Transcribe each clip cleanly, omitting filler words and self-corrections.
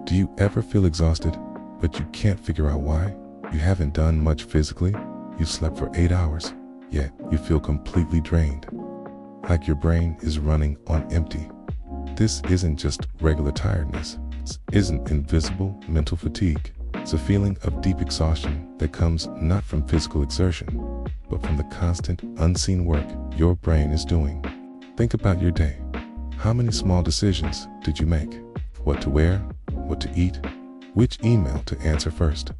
Do you ever feel exhausted, but you can't figure out why? You haven't done much physically, you slept for 8 hours, yet you feel completely drained, like your brain is running on empty. This isn't just regular tiredness, this isn't invisible mental fatigue. It's a feeling of deep exhaustion that comes not from physical exertion, but from the constant, unseen work your brain is doing. Think about your day. How many small decisions did you make? What to wear? What to eat? Which email to answer first?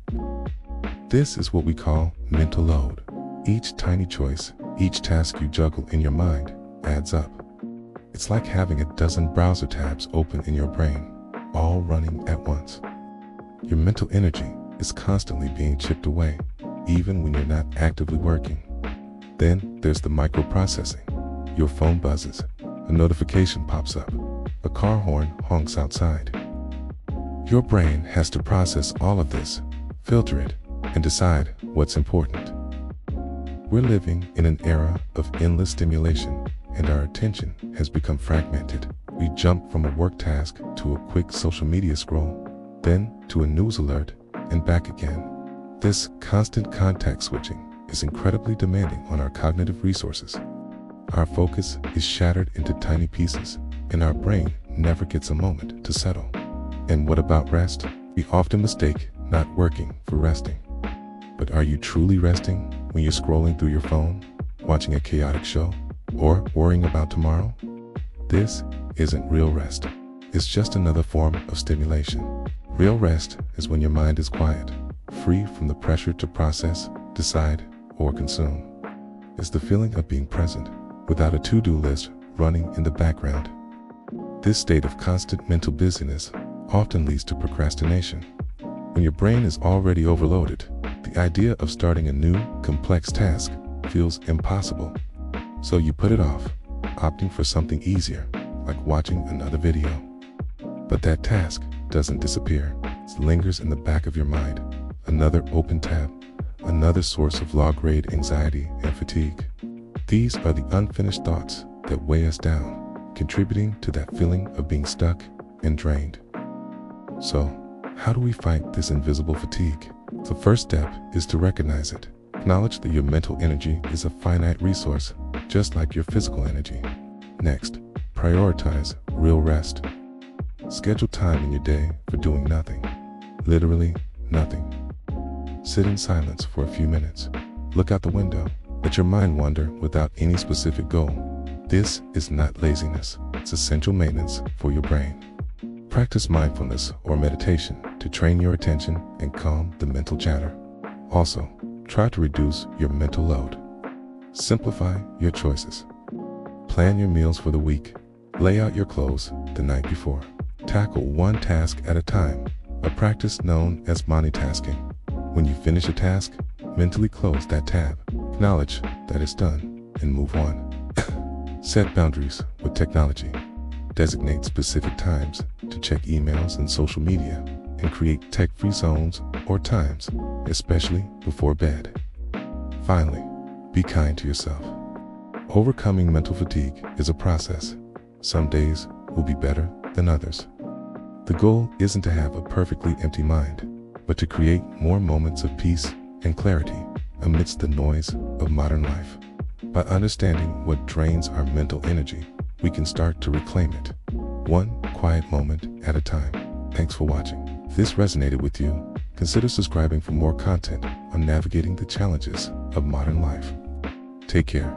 This is what we call mental load. Each tiny choice, each task you juggle in your mind adds up. It's like having a dozen browser tabs open in your brain, all running at once. Your mental energy is constantly being chipped away, even when you're not actively working. Then there's the microprocessing. Your phone buzzes, a notification pops up, a car horn honks outside. Your brain has to process all of this, filter it, and decide what's important. We're living in an era of endless stimulation, and our attention has become fragmented. We jump from a work task to a quick social media scroll, then to a news alert, and back again. This constant contact switching is incredibly demanding on our cognitive resources. Our focus is shattered into tiny pieces, and our brain never gets a moment to settle. And what about rest? We often mistake not working for resting. But are you truly resting when you're scrolling through your phone, watching a chaotic show, or worrying about tomorrow? This isn't real rest. It's just another form of stimulation. Real rest is when your mind is quiet, free from the pressure to process, decide, or consume. It's the feeling of being present, without a to-do list running in the background. This state of constant mental busyness often leads to procrastination. When your brain is already overloaded, the idea of starting a new, complex task feels impossible. So you put it off, opting for something easier, like watching another video. But that task doesn't disappear. It lingers in the back of your mind, another open tab, another source of low-grade anxiety and fatigue. These are the unfinished thoughts that weigh us down, contributing to that feeling of being stuck and drained. So, how do we fight this invisible fatigue? The first step is to recognize it. Acknowledge that your mental energy is a finite resource, just like your physical energy. Next, prioritize real rest. Schedule time in your day for doing nothing. Literally nothing. Sit in silence for a few minutes. Look out the window. Let your mind wander without any specific goal. This is not laziness. It's essential maintenance for your brain. Practice mindfulness or meditation to train your attention and calm the mental chatter. Also, try to reduce your mental load. Simplify your choices. Plan your meals for the week. Lay out your clothes the night before. Tackle one task at a time, a practice known as multitasking. When you finish a task, mentally close that tab. Acknowledge that it's done and move on. Set boundaries with technology. Designate specific times to check emails and social media, and create tech-free zones or times, especially before bed. Finally, be kind to yourself. Overcoming mental fatigue is a process. Some days will be better than others. The goal isn't to have a perfectly empty mind, but to create more moments of peace and clarity amidst the noise of modern life. By understanding what drains our mental energy, we can start to reclaim it, one quiet moment at a time. Thanks for watching. If this resonated with you, consider subscribing for more content on navigating the challenges of modern life. Take care.